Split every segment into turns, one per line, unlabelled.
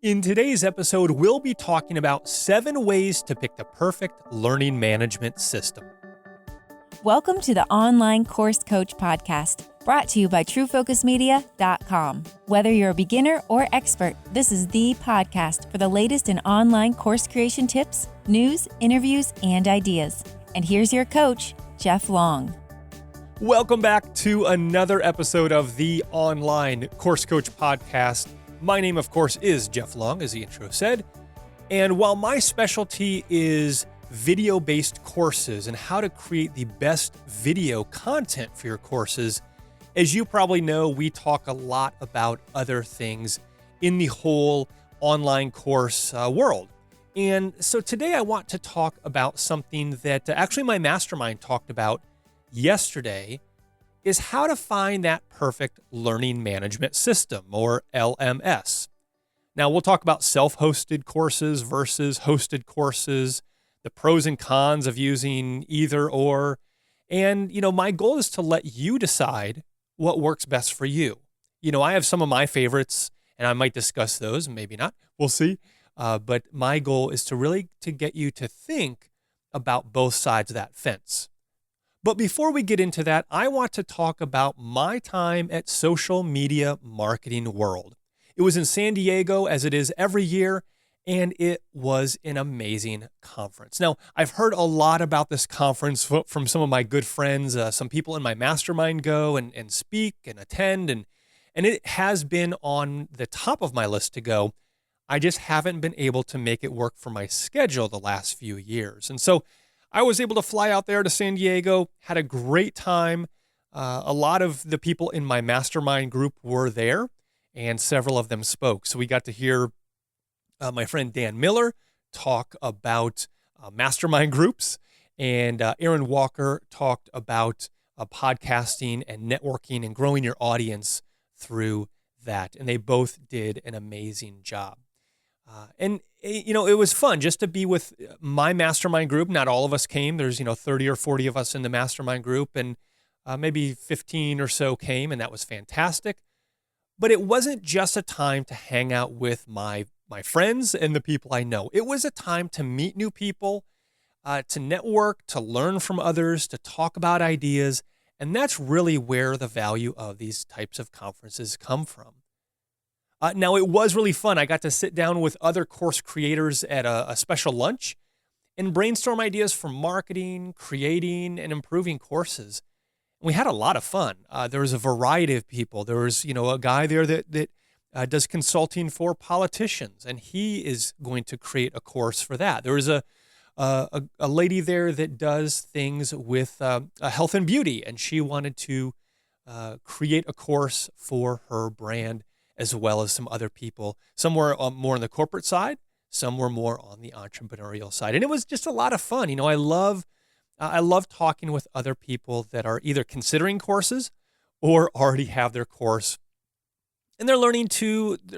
In today's episode, we'll be talking about 7 ways to pick the perfect learning management system.
Welcome to the Online Course Coach Podcast, brought to you by TrueFocusMedia.com. Whether you're a beginner or expert, this is the podcast for the latest in online course creation tips, news, interviews, and ideas. And here's your coach, Jeff Long.
Welcome back to another episode of the Online Course Coach Podcast. My name, of course, is Jeff Long, as the intro said. And while my specialty is video-based courses and how to create the best video content for your courses, as you probably know, we talk a lot about other things in the whole online course world. And so today I want to talk about something that actually my mastermind talked about yesterday, is how to find that perfect learning management system, or LMS. Now, we'll talk about self-hosted courses versus hosted courses, the pros and cons of using either or. And, my goal is to let you decide what works best for you. I have some of my favorites, and I might discuss those, maybe not. We'll see. But my goal is to get you to think about both sides of that fence. But before we get into that, I want to talk about my time at Social Media Marketing World. It was in San Diego, as it is every year, and it was an amazing conference. Now, I've heard a lot about this conference from some of my good friends. Some people in my mastermind go and speak and attend, and it has been on the top of my list to go. I just haven't been able to make it work for my schedule the last few years. And so I was able to fly out there to San Diego, had a great time. A lot of the people in my mastermind group were there, and several of them spoke. So we got to hear my friend Dan Miller talk about mastermind groups, and Aaron Walker talked about podcasting and networking and growing your audience through that. And they both did an amazing job. It was fun just to be with my mastermind group. Not all of us came. There's, 30 or 40 of us in the mastermind group, and maybe 15 or so came, and that was fantastic. But it wasn't just a time to hang out with my friends and the people I know. It was a time to meet new people, to network, to learn from others, to talk about ideas. And that's really where the value of these types of conferences come from. Now, it was really fun. I got to sit down with other course creators at a special lunch and brainstorm ideas for marketing, creating, and improving courses. We had a lot of fun. There was a variety of people. There was, a guy there that does consulting for politicians, and he is going to create a course for that. There was a lady there that does things with health and beauty, and she wanted to create a course for her brand, as well as some other people. Some were more on the corporate side, some were more on the entrepreneurial side. And it was just a lot of fun. I love talking with other people that are either considering courses or already have their course, and they're learning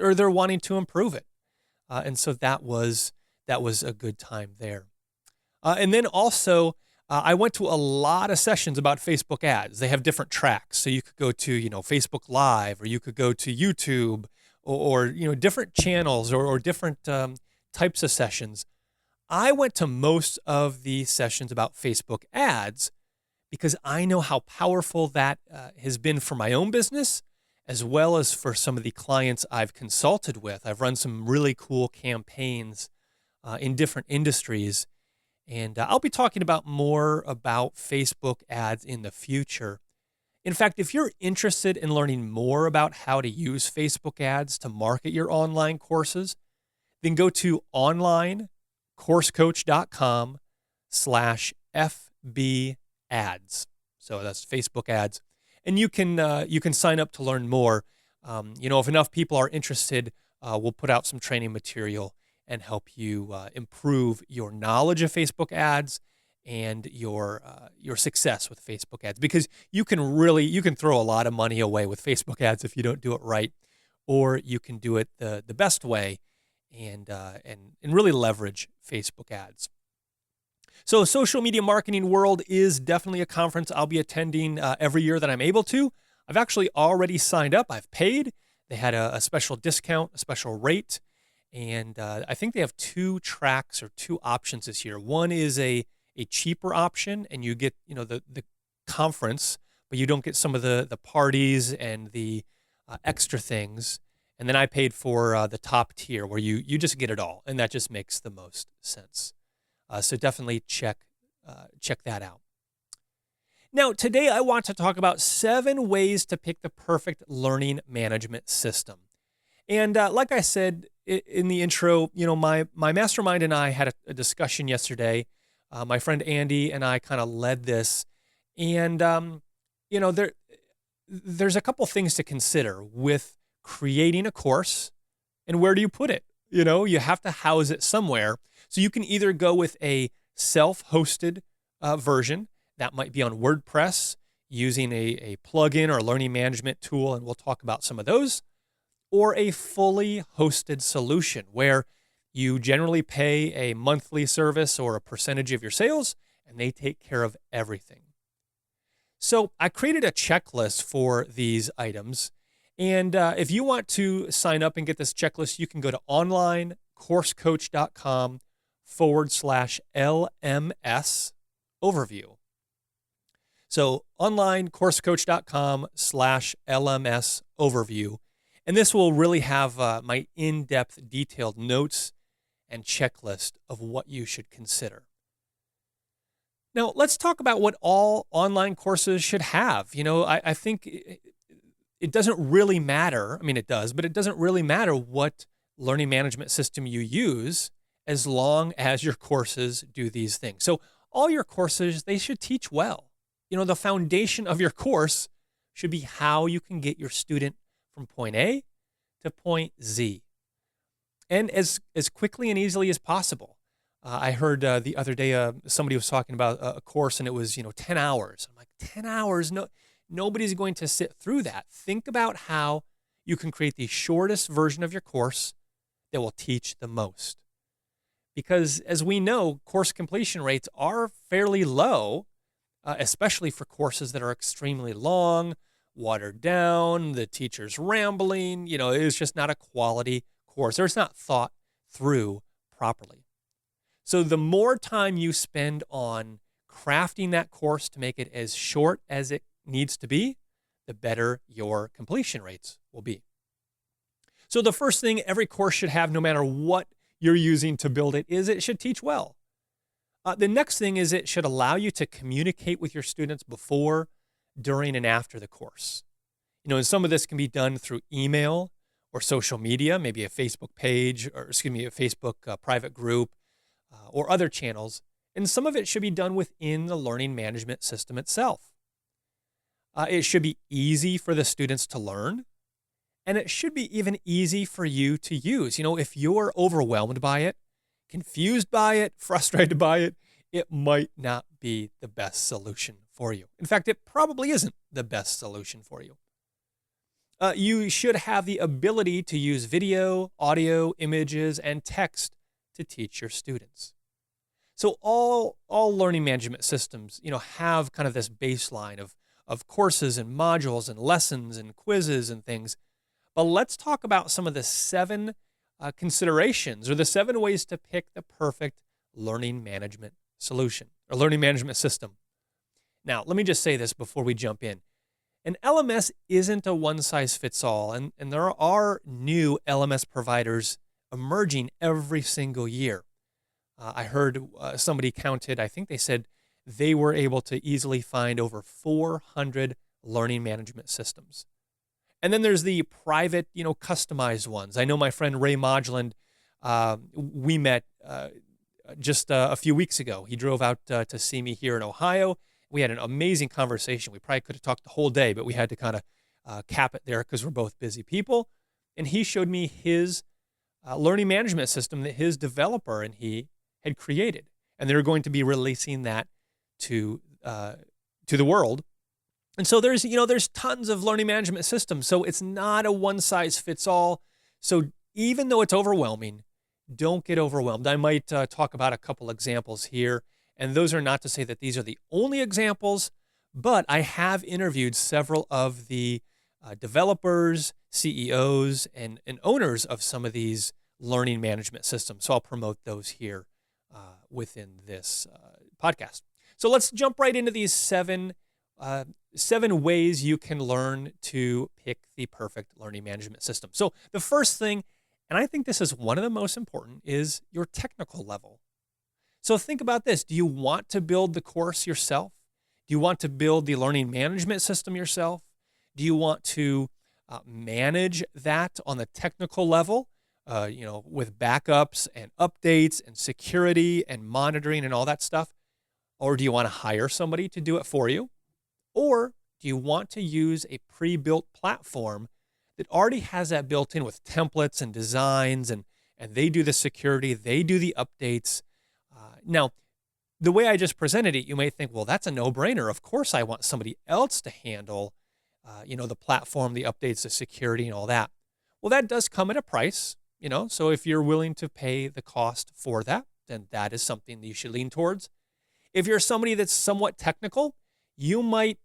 or they're wanting to improve it. And so that was a good time there. And then also, I went to a lot of sessions about Facebook ads. They have different tracks. So you could go to, Facebook Live, or you could go to YouTube, or different channels or different types of sessions. I went to most of the sessions about Facebook ads because I know how powerful that has been for my own business, as well as for some of the clients I've consulted with. I've run some really cool campaigns in different industries. And I'll be talking about more about Facebook ads in the future. In fact, if you're interested in learning more about how to use Facebook ads to market your online courses, then go to onlinecoursecoach.com/FB ads. So that's Facebook ads. And you can sign up to learn more. If enough people are interested, we'll put out some training material and help you improve your knowledge of Facebook ads and your success with Facebook ads. Because you can throw a lot of money away with Facebook ads if you don't do it right, or you can do it the best way and really leverage Facebook ads. So Social Media Marketing World is definitely a conference I'll be attending every year that I'm able to. I've actually already signed up. I've paid. They had a special discount, a special rate. And I think they have 2 tracks or 2 options this year. One is a cheaper option, and you get, the conference, but you don't get some of the parties and the extra things. And then I paid for the top tier where you just get it all, and that just makes the most sense. So definitely check that out. Now, today I want to talk about 7 ways to pick the perfect learning management system. And like I said in the intro, my mastermind and I had a discussion yesterday. My friend Andy and I kind of led this. And, there's a couple things to consider with creating a course, and where do you put it? You have to house it somewhere. So you can either go with a self-hosted version that might be on WordPress using a plugin or a learning management tool, and we'll talk about some of those, or a fully hosted solution where you generally pay a monthly service or a percentage of your sales, and they take care of everything. So I created a checklist for these items. And if you want to sign up and get this checklist, you can go to onlinecoursecoach.com/LMS overview. So onlinecoursecoach.com/LMS overview. And this will really have my in-depth detailed notes and checklist of what you should consider. Now, let's talk about what all online courses should have. I think it doesn't really matter. I mean, it does, but it doesn't really matter what learning management system you use as long as your courses do these things. So all your courses, they should teach well. The foundation of your course should be how you can get your student from point A to point Z, and as quickly and easily as possible. I heard the other day somebody was talking about a course, and it was 10 hours. I'm like, 10 hours? No, nobody's going to sit through that. Think about how you can create the shortest version of your course that will teach the most. Because as we know, course completion rates are fairly low, especially for courses that are extremely long, watered down, the teacher's rambling. It's just not a quality course, or it's not thought through properly. So the more time you spend on crafting that course to make it as short as it needs to be, the better your completion rates will be. So the first thing every course should have, no matter what you're using to build it, is it should teach well. The next thing is it should allow you to communicate with your students before, during, and after the course. And some of this can be done through email or social media, maybe a Facebook page, or a Facebook private group, or other channels. And some of it should be done within the learning management system itself. It should be easy for the students to learn, and it should be even easy for you to use. If you're overwhelmed by it, confused by it, frustrated by it, it might not be the best solution for you. In fact, it probably isn't the best solution for you. You should have the ability to use video, audio, images, and text to teach your students. So all learning management systems, have kind of this baseline of courses and modules and lessons and quizzes and things. But let's talk about some of the 7 considerations, or the 7 ways to pick the perfect learning management solution or learning management system. Now, let me just say this before we jump in. An LMS isn't a one-size-fits-all, and there are new LMS providers emerging every single year. I heard somebody counted, I think they said they were able to easily find over 400 learning management systems. And then there's the private, customized ones. I know my friend Ray Modgeland, we met just a few weeks ago. He drove out to see me here in Ohio. We had an amazing conversation. We probably could have talked the whole day, but we had to kind of cap it there because we're both busy people. And he showed me his learning management system that his developer and he had created. And they're going to be releasing that to the world. And so there's tons of learning management systems. So it's not a one size fits all. So even though it's overwhelming, don't get overwhelmed. I might talk about a couple examples here. And those are not to say that these are the only examples, but I have interviewed several of the developers, CEOs, and owners of some of these learning management systems. So I'll promote those here within this podcast. So let's jump right into these seven ways you can learn to pick the perfect learning management system. So the first thing, and I think this is one of the most important, is your technical level. So think about this. Do you want to build the course yourself? Do you want to build the learning management system yourself? Do you want to manage that on the technical level, with backups and updates and security and monitoring and all that stuff? Or do you want to hire somebody to do it for you? Or do you want to use a pre-built platform that already has that built in with templates and designs, and they do the security, they do the updates? Now, the way I just presented it, you may think, well, that's a no-brainer. Of course I want somebody else to handle, the platform, the updates, the security, and all that. Well, that does come at a price, so if you're willing to pay the cost for that, then that is something that you should lean towards. If you're somebody that's somewhat technical, you might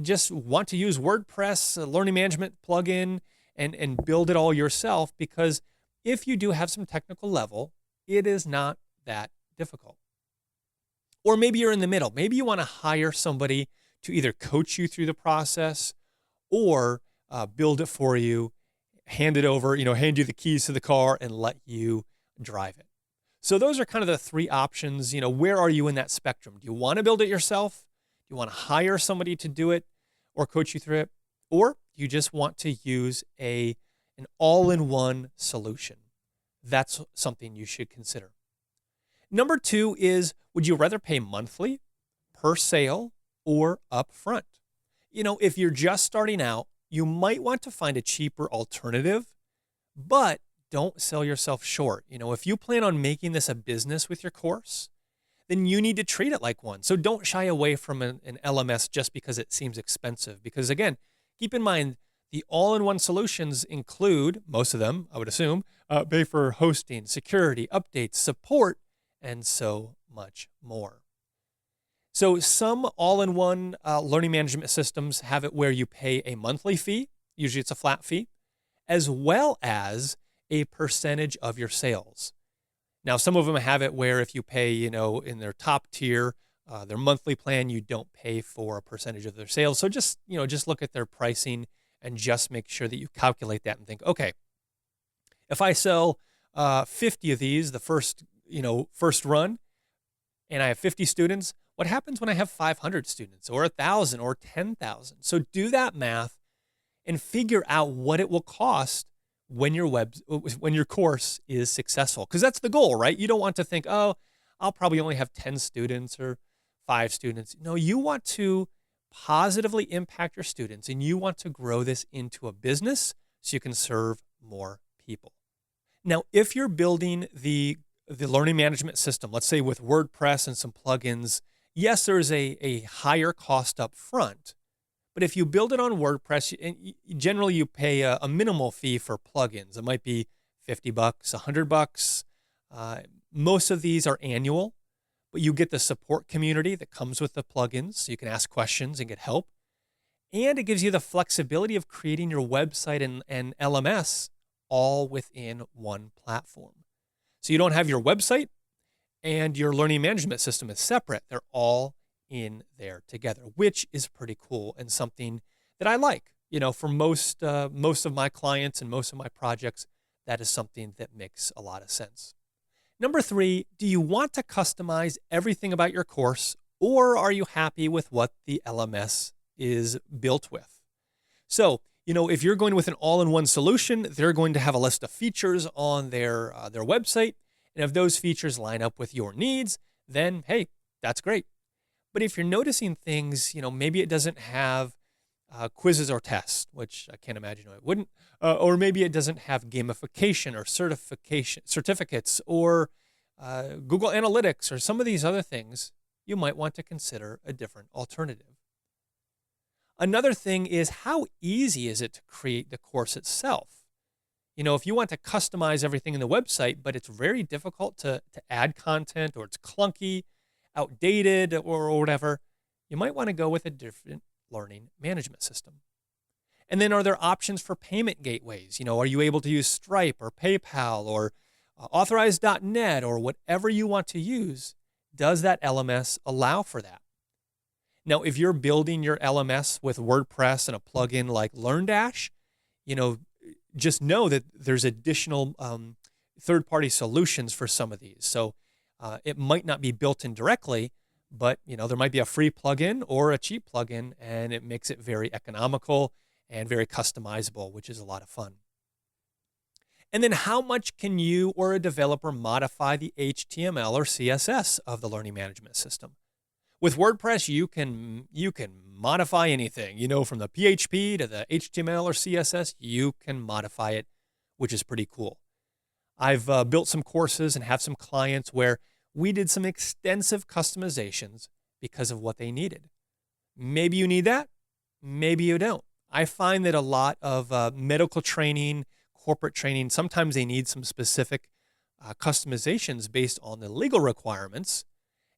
just want to use WordPress, a learning management plugin, and build it all yourself, because if you do have some technical level, it is not that difficult. Or maybe you're in the middle. Maybe you want to hire somebody to either coach you through the process or build it for you, hand it over, hand you the keys to the car and let you drive it. So those are kind of the three options. Where are you in that spectrum? Do you want to build it yourself? Do you want to hire somebody to do it or coach you through it? Or do you just want to use an all-in-one solution? That's something you should consider. Number 2 is, would you rather pay monthly, per sale, or upfront? If you're just starting out, you might want to find a cheaper alternative, but don't sell yourself short. If you plan on making this a business with your course, then you need to treat it like one. So don't shy away from an LMS just because it seems expensive. Because again, keep in mind, the all-in-one solutions include, most of them, I would assume, pay for hosting, security, updates, support, and so much more. So some all-in-one learning management systems have it where you pay a monthly fee, usually it's a flat fee, as well as a percentage of your sales. Now, some of them have it where if you pay, in their top tier, their monthly plan, you don't pay for a percentage of their sales. So just look at their pricing and just make sure that you calculate that and think, okay, if I sell 50 of these the first run, and I have 50 students, what happens when I have 500 students or 1,000 or 10,000? So do that math and figure out what it will cost when your course is successful. Because that's the goal, right? You don't want to think, oh, I'll probably only have 10 students or 5 students. No, you want to positively impact your students, and you want to grow this into a business so you can serve more people. Now, if you're building the learning management system, let's say with WordPress and some plugins, yes, there's a higher cost up front. But if you build it on WordPress, generally you pay a minimal fee for plugins. It might be $50, $100. Most of these are annual, but you get the support community that comes with the plugins, so you can ask questions and get help. And it gives you the flexibility of creating your website and LMS all within one platform. So you don't have your website and your learning management system is separate. They're all in there together, which is pretty cool and something that I like. For most of my clients and most of my projects, that is something that makes a lot of sense. Number 3, do you want to customize everything about your course, or are you happy with what the LMS is built with? So, if you're going with an all-in-one solution, they're going to have a list of features on their website. And if those features line up with your needs, then hey, that's great. But if you're noticing things, maybe it doesn't have quizzes or tests, which I can't imagine it wouldn't, or maybe it doesn't have gamification or certificates or Google Analytics or some of these other things, you might want to consider a different alternative. Another thing is, how easy is it to create the course itself? If you want to customize everything in the website, but it's very difficult to add content, or it's clunky, outdated, or whatever, you might want to go with a different learning management system. And then, are there options for payment gateways? Are you able to use Stripe or PayPal or Authorize.net or whatever you want to use, does that LMS allow for that? Now, if you're building your LMS with WordPress and a plugin like LearnDash, just know that there's additional third-party solutions for some of these. So it might not be built in directly, but there might be a free plugin or a cheap plugin, and it makes it very economical and very customizable, which is a lot of fun. And then how much can you or a developer modify the HTML or CSS of the learning management system? With WordPress, you can modify anything, from the PHP to the HTML or CSS, you can modify it, which is pretty cool. I've built some courses and have some clients where we did some extensive customizations because of what they needed. Maybe you need that, maybe you don't. I find that a lot of medical training, corporate training, sometimes they need some specific customizations based on the legal requirements.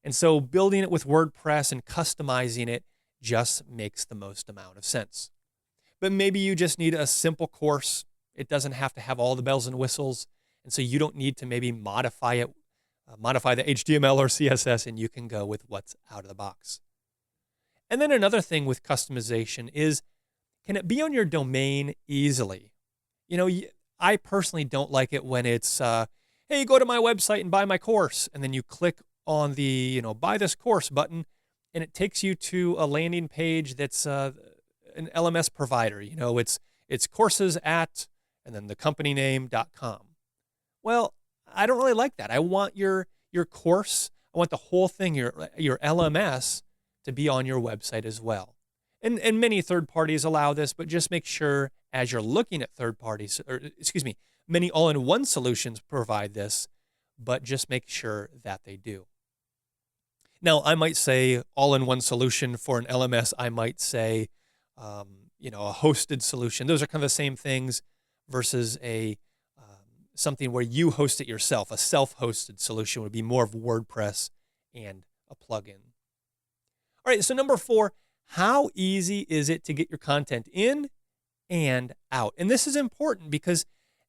And so building it with WordPress and customizing it just makes the most amount of sense. But maybe you just need a simple course. It doesn't have to have all the bells and whistles. And so you don't need to maybe modify the HTML or CSS, and you can go with what's out of the box. And then another thing with customization is, can it be on your domain easily? I personally don't like it when it's, hey, go to my website and buy my course. And then you click on the, buy this course button, and it takes you to a landing page that's an LMS provider. It's courses at, and then the company name.com. Well, I don't really like that. I want your course, I want the whole thing, your LMS, to be on your website as well. And many third parties allow this, but just make sure as you're looking at many all-in-one solutions provide this, but just make sure that they do. Now, I might say all-in-one solution for an LMS. I might say, a hosted solution. Those are kind of the same things versus something where you host it yourself. A self-hosted solution would be more of WordPress and a plugin. All right, so number 4, how easy is it to get your content in and out? And this is important because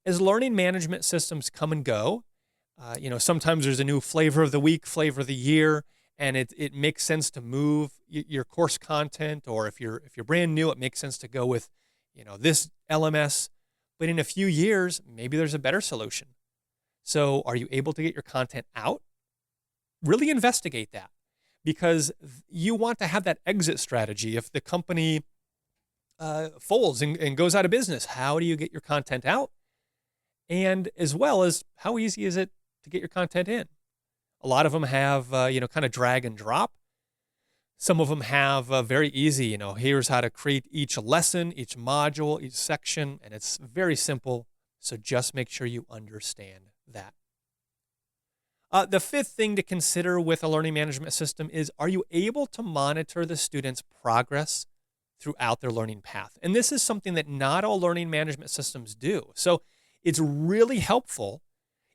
as learning management systems come and go, sometimes there's a new flavor of the week, flavor of the year, and it makes sense to move your course content, or if you're brand new, it makes sense to go with, this LMS. But in a few years, maybe there's a better solution. So are you able to get your content out? Really investigate that, because you want to have that exit strategy. If the company folds and goes out of business, how do you get your content out? And as well as, how easy is it to get your content in? A lot of them have, kind of drag and drop. Some of them have very easy, here's how to create each lesson, each module, each section, and it's very simple. So just make sure you understand that. The 5th thing to consider with a learning management system is, are you able to monitor the student's progress throughout their learning path? And this is something that not all learning management systems do. So it's really helpful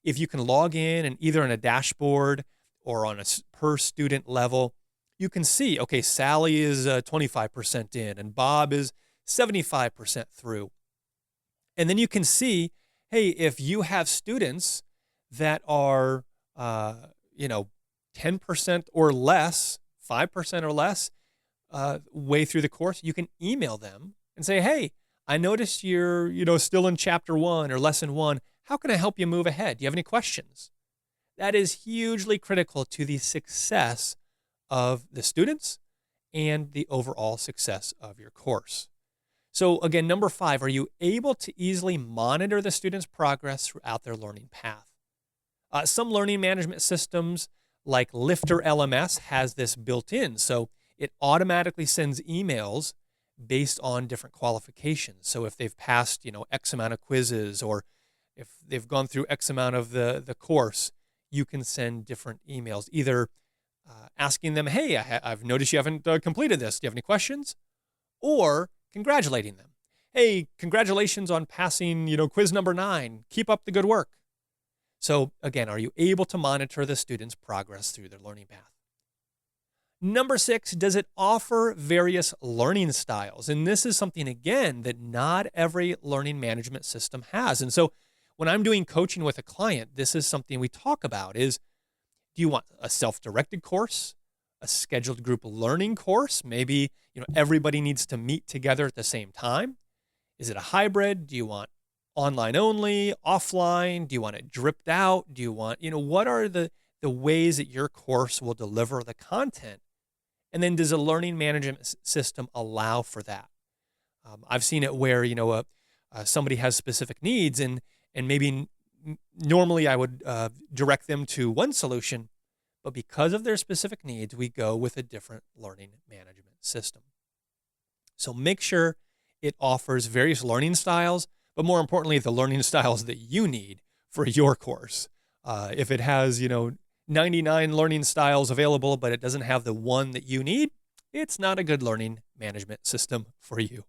if you can log in and either in a dashboard or on a per student level, you can see, okay, Sally is 25% in and Bob is 75% through. And then you can see, hey, if you have students that are, 10% or less, 5% or less way through the course, you can email them and say, hey, I noticed you're, still in chapter 1 or lesson 1. How can I help you move ahead? Do you have any questions? That is hugely critical to the success of the students and the overall success of your course. So again, number 5, are you able to easily monitor the student's progress throughout their learning path? Some learning management systems like Lifter LMS has this built in. So it automatically sends emails based on different qualifications. So if they've passed, X amount of quizzes, or if they've gone through X amount of the course, you can send different emails, either asking them, hey, I've noticed you haven't completed this. Do you have any questions? Or congratulating them. Hey, congratulations on passing, quiz number 9. Keep up the good work. So again, are you able to monitor the student's progress through their learning path? Number 6, does it offer various learning styles? And this is something, again, that not every learning management system has. And so when I'm doing coaching with a client, this is something we talk about is, do you want a self-directed course, a scheduled group learning course? Maybe, everybody needs to meet together at the same time. Is it a hybrid? Do you want online only, offline? Do you want it dripped out? Do you want, what are the ways that your course will deliver the content? And then does a learning management system allow for that? I've seen it where, somebody has specific needs and maybe normally I would direct them to one solution, but because of their specific needs, we go with a different learning management system. So make sure it offers various learning styles, but more importantly, the learning styles that you need for your course. If it has, 99 learning styles available, but it doesn't have the one that you need, it's not a good learning management system for you.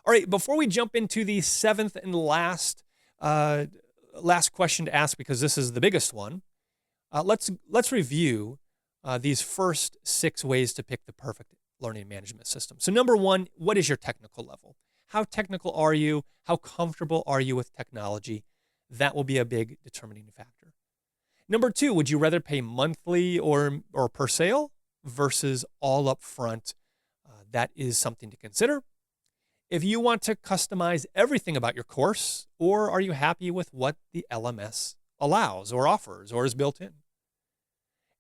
All right, before we jump into the seventh and last question to ask, because this is the biggest one, let's review these first 6 ways to pick the perfect learning management system. So number 1, what is your technical level? How technical are you? How comfortable are you with technology? That will be a big determining factor. Number 2, would you rather pay monthly or per sale versus all up front? That is something to consider. If you want to customize everything about your course, or are you happy with what the LMS allows or offers or is built in?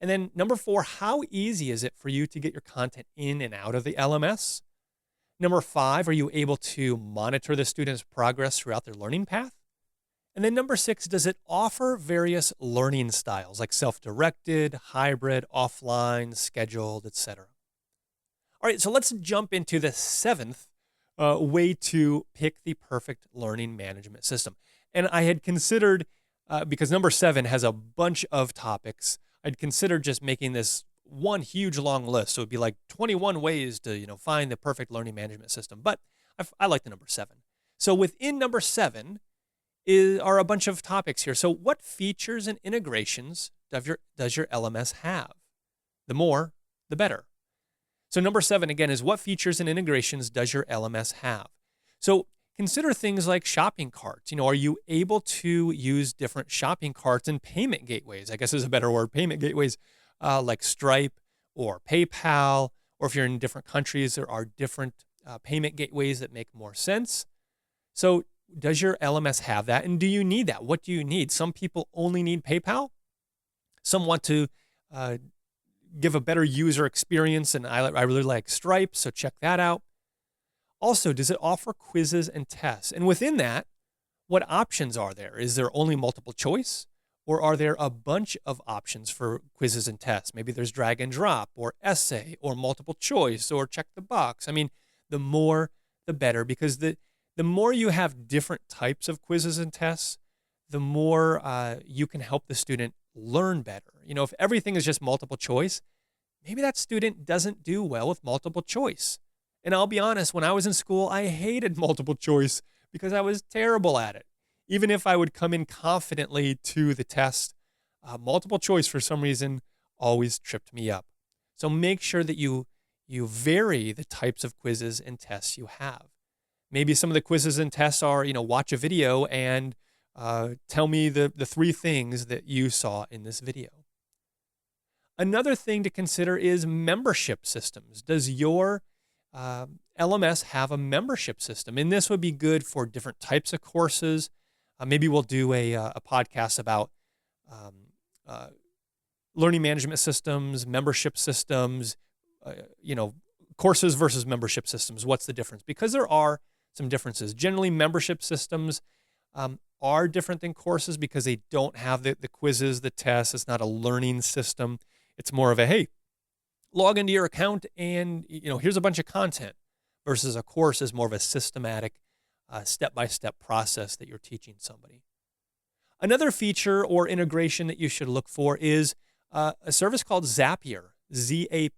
And then number 4, how easy is it for you to get your content in and out of the LMS? Number 5, are you able to monitor the student's progress throughout their learning path? And then number 6, does it offer various learning styles like self-directed, hybrid, offline, scheduled, etc.? All right, so let's jump into the 7th way to pick the perfect learning management system. And I had considered, because number 7 has a bunch of topics, I'd considered just making this one huge long list. So it'd be like 21 ways to, find the perfect learning management system. But I like the number 7. So within number 7 are a bunch of topics here. So what features and integrations does your LMS have? The more, the better. So number 7, again, is what features and integrations does your LMS have? So consider things like shopping carts. Are you able to use different shopping carts and payment gateways? I guess is a better word, payment gateways like Stripe or PayPal, or if you're in different countries, there are different payment gateways that make more sense. So does your LMS have that? And do you need that? What do you need? Some people only need PayPal. Some want to give a better user experience, and I really like Stripe, so check that out. Also, does it offer quizzes and tests? And within that, what options are there? Is there only multiple choice, or are there a bunch of options for quizzes and tests? Maybe there's drag and drop, or essay, or multiple choice, or check the box. I mean, the more, the better, because the more you have different types of quizzes and tests, the more you can help the student learn better. If everything is just multiple choice, maybe that student doesn't do well with multiple choice. And I'll be honest, when I was in school, I hated multiple choice because I was terrible at it. Even if I would come in confidently to the test, multiple choice for some reason always tripped me up. So make sure that you vary the types of quizzes and tests you have. Maybe some of the quizzes and tests are, watch a video and tell me the 3 things that you saw in this video. Another thing to consider is membership systems. Does your LMS have a membership system? And this would be good for different types of courses. Maybe we'll do a podcast about learning management systems, membership systems, courses versus membership systems. What's the difference? Because there are some differences. Generally, membership systems are different than courses because they don't have the quizzes, the tests. It's not a learning system. It's more of a, hey, log into your account and here's a bunch of content, versus a course is more of a systematic, step-by-step process that you're teaching somebody. Another feature or integration that you should look for is a service called Zapier, Zappier.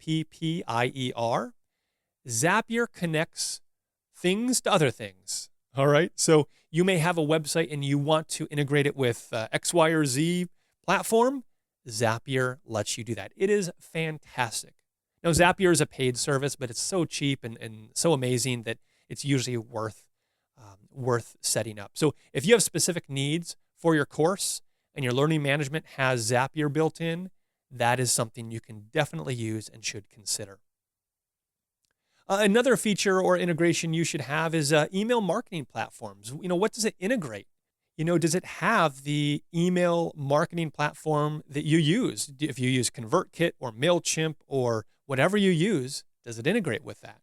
Zapier connects things to other things. All right. So you may have a website and you want to integrate it with X, Y, or Z platform. Zapier lets you do that. It is fantastic. Now, Zapier is a paid service, but it's so cheap and so amazing that it's usually worth worth setting up. So if you have specific needs for your course and your learning management has Zapier built in, that is something you can definitely use and should consider. Another feature or integration you should have is email marketing platforms. What does it integrate? Does it have the email marketing platform that you use? If you use ConvertKit or MailChimp or whatever you use, does it integrate with that?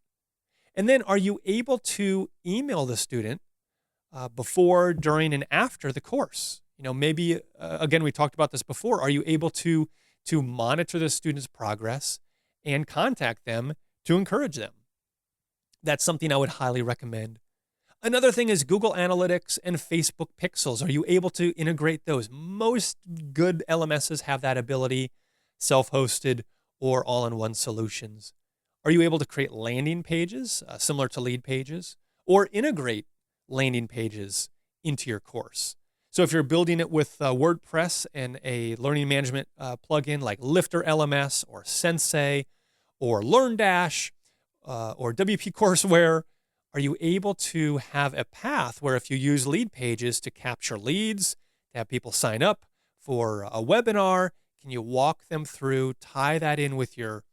And then are you able to email the student before, during, and after the course? Maybe, again, we talked about this before. Are you able to monitor the student's progress and contact them to encourage them? That's something I would highly recommend. Another thing is Google Analytics and Facebook Pixels. Are you able to integrate those? Most good LMSs have that ability, self-hosted or all-in-one solutions. Are you able to create landing pages similar to lead pages or integrate landing pages into your course? So if you're building it with WordPress and a learning management plugin like Lifter LMS or Sensei or LearnDash or WP Courseware, are you able to have a path where if you use lead pages to capture leads, to have people sign up for a webinar, can you walk them through, tie that in with your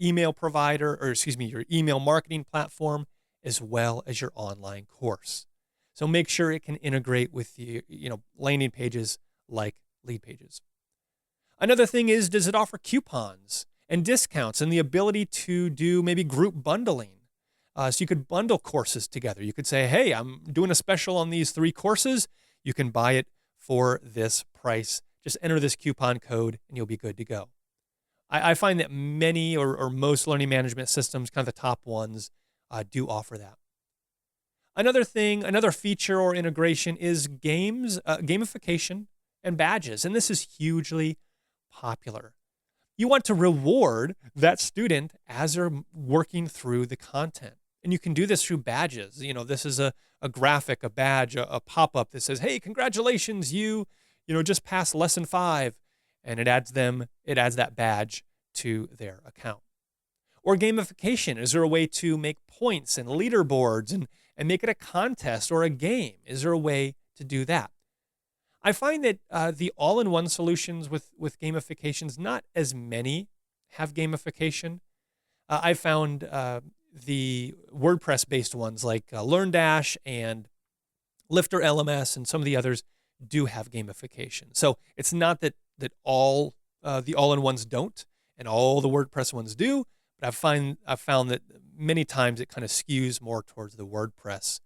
email provider, your email marketing platform, as well as your online course? So make sure it can integrate with the, landing pages like lead pages. Another thing is, does it offer coupons and discounts and the ability to do maybe group bundling? So you could bundle courses together. You could say, hey, I'm doing a special on these 3 courses. You can buy it for this price. Just enter this coupon code and you'll be good to go. I find that many or most learning management systems, kind of the top ones, do offer that. Another feature or integration is gamification and badges. And this is hugely popular. You want to reward that student as they're working through the content. And you can do this through badges. This is a graphic, a badge, a pop-up that says, hey, congratulations, you just passed lesson 5. And it adds that badge to their account. Or gamification. Is there a way to make points and leaderboards and make it a contest or a game? Is there a way to do that? I find that the all-in-one solutions with gamifications, not as many have gamification. I found the WordPress-based ones like LearnDash and Lifter LMS and some of the others do have gamification. So it's not that all the all-in-ones don't and all the WordPress ones do, but I've found that many times it kind of skews more towards the WordPress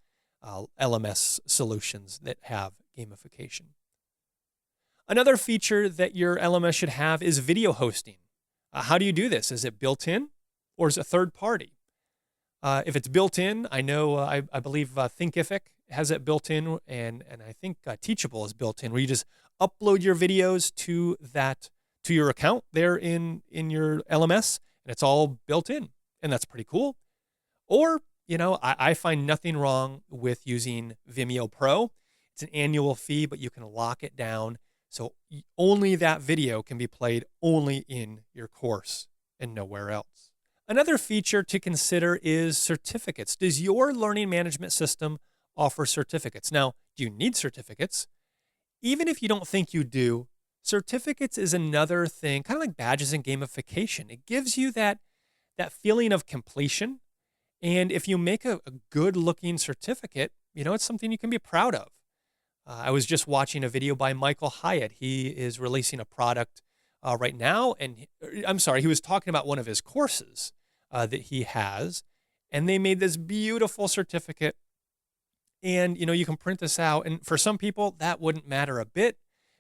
LMS solutions that have gamification. Another feature that your LMS should have is video hosting. How do you do this? Is it built in or is it third party? If it's built in, I know, I believe Thinkific has it built in, and I think Teachable is built in, where you just upload your videos to your account there in your LMS, and it's all built in, and that's pretty cool. Or, I find nothing wrong with using Vimeo Pro. It's an annual fee, but you can lock it down. So only that video can be played only in your course and nowhere else. Another feature to consider is certificates. Does your learning management system offer certificates? Now, do you need certificates? Even if you don't think you do, certificates is another thing, kind of like badges and gamification. It gives you that feeling of completion. And if you make a good-looking certificate, it's something you can be proud of. I was just watching a video by Michael Hyatt. He is releasing a product right now. And he was talking about one of his courses that he has. And they made this beautiful certificate. And, you can print this out. And for some people, that wouldn't matter a bit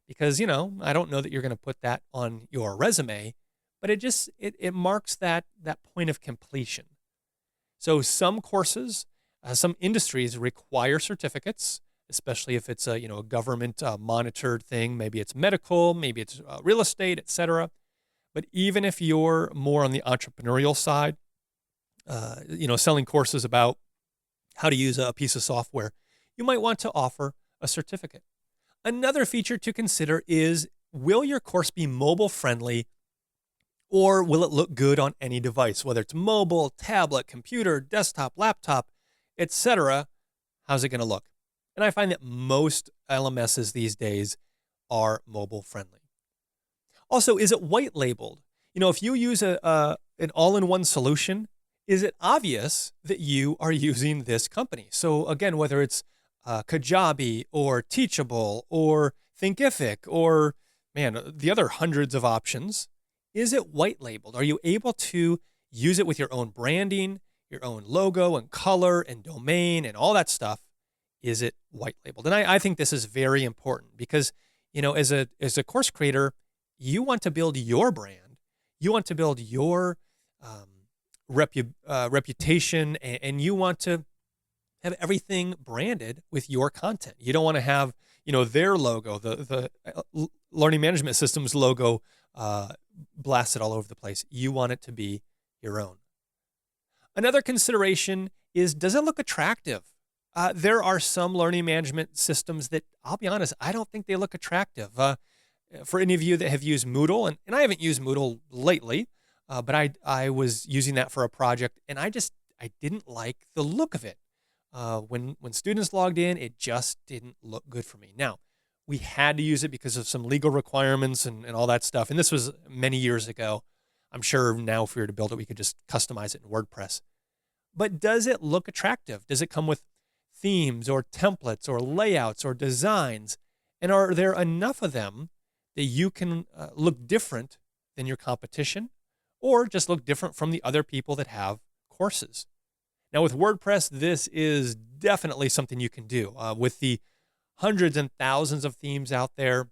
because, I don't know that you're going to put that on your resume. But it marks that point of completion. So some courses, some industries require certificates, especially if it's a government monitored thing. Maybe it's medical, maybe it's real estate, etc. But even if you're more on the entrepreneurial side, selling courses about how to use a piece of software, you might want to offer a certificate. Another feature to consider is, will your course be mobile friendly, or will it look good on any device, whether it's mobile, tablet, computer, desktop, laptop, etc.? how's it going to look? And I find that most LMSs these days are mobile friendly. Also, is it white labeled? If you use an all-in-one solution, is it obvious that you are using this company? So again, whether it's Kajabi or Teachable or Thinkific or, the other hundreds of options, is it white labeled? Are you able to use it with your own branding, your own logo and color and domain and all that stuff? Is it white labeled? And I think this is very important because, as a course creator, you want to build your brand. You want to build your reputation, and you want to have everything branded with your content. You don't want to have, their logo, the learning management system's logo blasted all over the place. You want it to be your own. Another consideration is, does it look attractive? There are some learning management systems that, I'll be honest, I don't think they look attractive. For any of you that have used Moodle, and I haven't used Moodle lately, but I was using that for a project, and I didn't like the look of it. When students logged in, it just didn't look good for me. Now, we had to use it because of some legal requirements and all that stuff, and this was many years ago. I'm sure now if we were to build it, we could just customize it in WordPress. But does it look attractive? Does it come with themes or templates or layouts or designs? And are there enough of them that you can look different than your competition, or just look different from the other people that have courses? Now, with WordPress, this is definitely something you can do. With the hundreds and thousands of themes out there,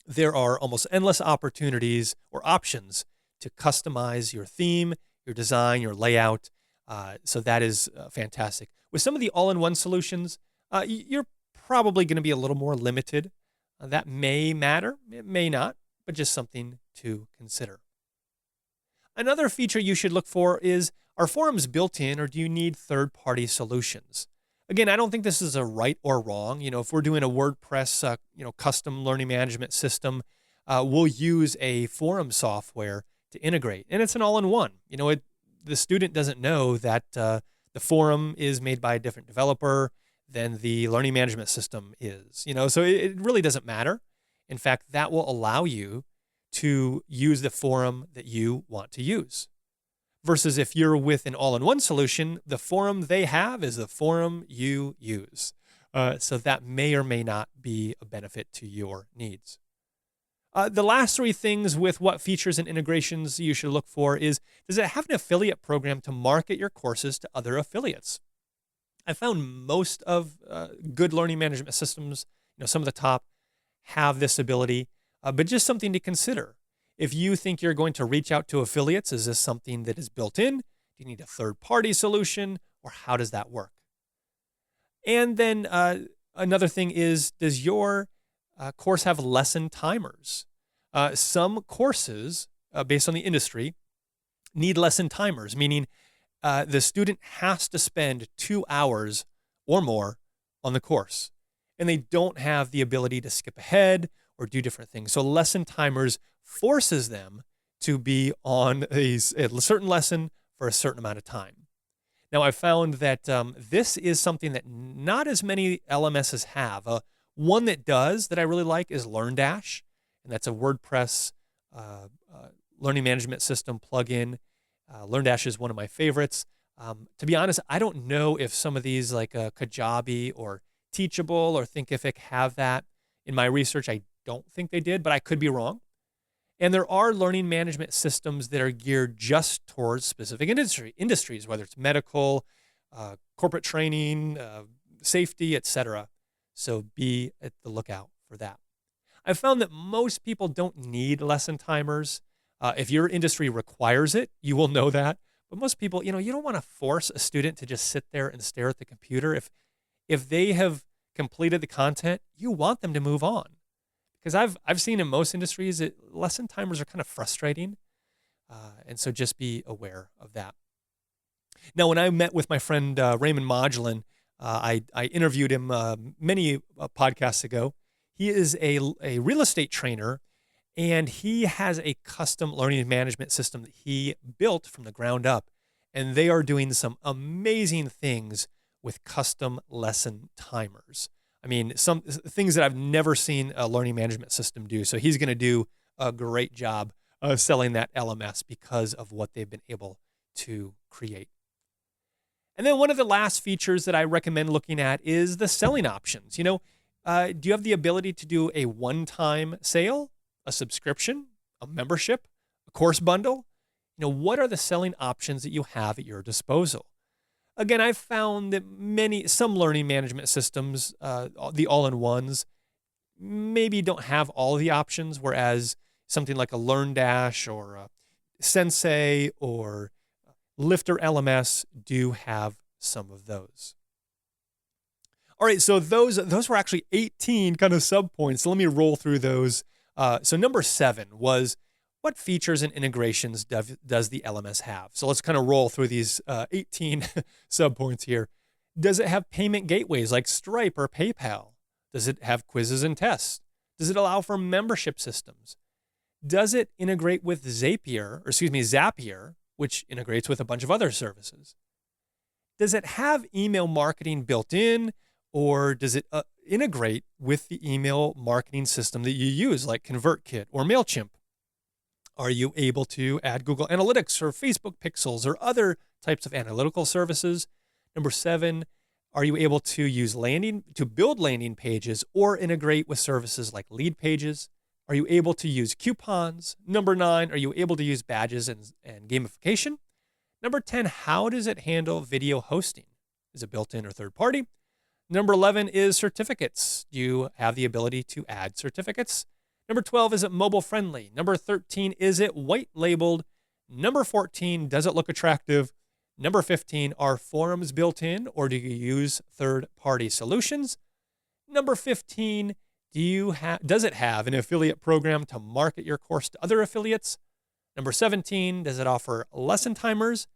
there are almost endless opportunities or options to customize your theme, your design, your layout. So that is fantastic. With some of the all-in-one solutions, you're probably going to be a little more limited. That may matter, it may not, but just something to consider. Another feature you should look for is, are forums built in, or do you need third-party solutions? Again, I don't think this is a right or wrong. If we're doing a WordPress, custom learning management system, we'll use a forum software to integrate, and it's an all-in-one. The student doesn't know that the forum is made by a different developer than the learning management system is. So it really doesn't matter. In fact, that will allow you to use the forum that you want to use. Versus if you're with an all-in-one solution, the forum they have is the forum you use. So that may or may not be a benefit to your needs. The last three things with what features and integrations you should look for is, does it have an affiliate program to market your courses to other affiliates? I found most of good learning management systems, some of the top, have this ability, but just something to consider. If you think you're going to reach out to affiliates, is this something that is built in? Do you need a third-party solution, or how does that work? And then another thing is, does your course have lesson timers? Some courses, based on the industry, need lesson timers, meaning the student has to spend 2 hours or more on the course, and they don't have the ability to skip ahead or do different things. So lesson timers forces them to be on a certain lesson for a certain amount of time. Now, I found that this is something that not as many LMSs have. One that does, that I really like, is LearnDash, and that's a WordPress learning management system plugin. LearnDash is one of my favorites. To be honest, I don't know if some of these like Kajabi or Teachable or Thinkific have that. In my research, I don't think they did, but I could be wrong. And there are learning management systems that are geared just towards specific industries, whether it's medical, corporate training, safety, etc. So be at the lookout for that. I've found that most people don't need lesson timers. If your industry requires it, you will know that. But most people, you don't want to force a student to just sit there and stare at the computer. If they have completed the content, you want them to move on. Because I've seen in most industries that lesson timers are kind of frustrating. And so just be aware of that. Now, when I met with my friend Raymond Modulin, I interviewed him many podcasts ago. He is a real estate trainer, and he has a custom learning management system that he built from the ground up. And they are doing some amazing things with custom lesson timers. I mean, some things that I've never seen a learning management system do. So he's going to do a great job of selling that LMS because of what they've been able to create. And then one of the last features that I recommend looking at is the selling options. Do you have the ability to do a one-time sale, a subscription, a membership, a course bundle? What are the selling options that you have at your disposal? Again, I've found that some learning management systems, the all-in-ones, maybe don't have all the options, whereas something like a LearnDash or a Sensei or Lifter LMS do have some of those. All right, so those were actually 18 kind of subpoints. So let me roll through those. So number 7 was, what features and integrations does the LMS have? So let's kind of roll through these 18 subpoints here. Does it have payment gateways like Stripe or PayPal? Does it have quizzes and tests? Does it allow for membership systems? Does it integrate with Zapier, which integrates with a bunch of other services? Does it have email marketing built in, or does it integrate with the email marketing system that you use, like ConvertKit or MailChimp? Are you able to add Google Analytics or Facebook Pixels or other types of analytical services? Number 7, are you able to build landing pages or integrate with services like Lead Pages? Are you able to use coupons? Number 9, are you able to use badges and gamification? Number 10, how does it handle video hosting? Is it built in or third party? Number 11 is certificates. Do you have the ability to add certificates? Number 12, is it mobile friendly? Number 13, is it white labeled? Number 14, does it look attractive? Number 15, are forums built in, or do you use third-party solutions? Number 15, does it have an affiliate program to market your course to other affiliates? Number 17, does it offer lesson timers?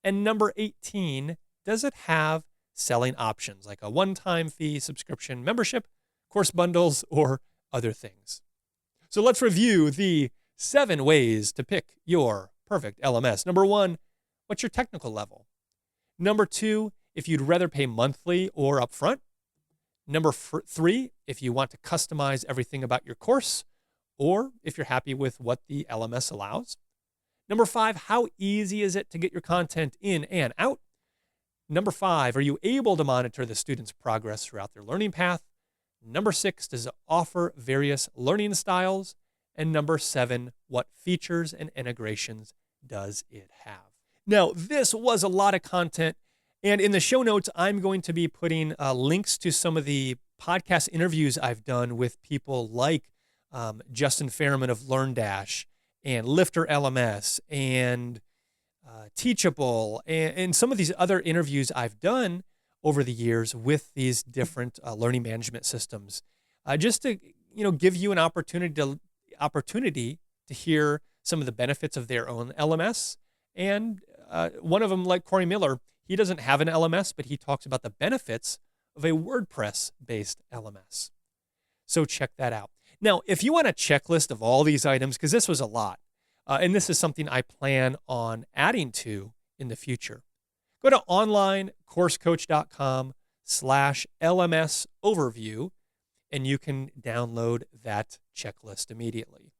And number 18, does it have selling options like a one-time fee, subscription, membership, course bundles, or other things? So let's review the 7 ways to pick your perfect LMS. Number 1, what's your technical level? Number 2, if you'd rather pay monthly or upfront. Number 3, if you want to customize everything about your course, or if you're happy with what the LMS allows. Number 5, how easy is it to get your content in and out? Number 5, are you able to monitor the student's progress throughout their learning path? Number 6, does it offer various learning styles? And number 7, what features and integrations does it have? Now, this was a lot of content. And in the show notes, I'm going to be putting links to some of the podcast interviews I've done with people like Justin Fairman of LearnDash and Lifter LMS and Teachable and some of these other interviews I've done over the years with these different learning management systems, just to give you an opportunity to hear some of the benefits of their own LMS. And one of them, like Corey Miller, he doesn't have an LMS, but he talks about the benefits of a WordPress-based LMS. So check that out. Now, if you want a checklist of all these items, because this was a lot, and this is something I plan on adding to in the future, go to onlinecoursecoach.com/LMS overview, and you can download that checklist immediately.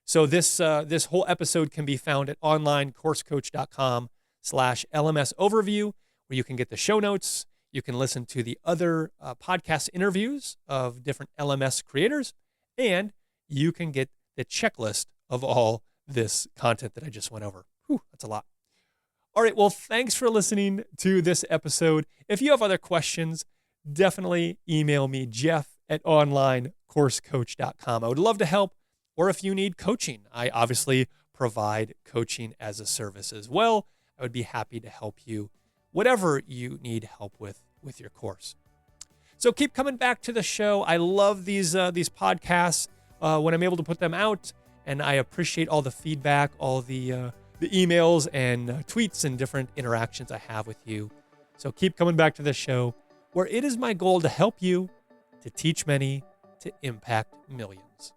So this whole episode can be found at onlinecoursecoach.com/LMS overview, where you can get the show notes. You can listen to the other podcast interviews of different LMS creators, and you can get the checklist of all this content that I just went over. Whew, that's a lot. All right, well, thanks for listening to this episode. If you have other questions, definitely email me, jeff@onlinecoursecoach.com. I would love to help, or if you need coaching, I obviously provide coaching as a service as well. I would be happy to help you, whatever you need help with your course. So keep coming back to the show. I love these podcasts when I'm able to put them out, and I appreciate all the feedback, all the emails and tweets and different interactions I have with you. So keep coming back to the show, where it is my goal to help you, to teach many, to impact millions.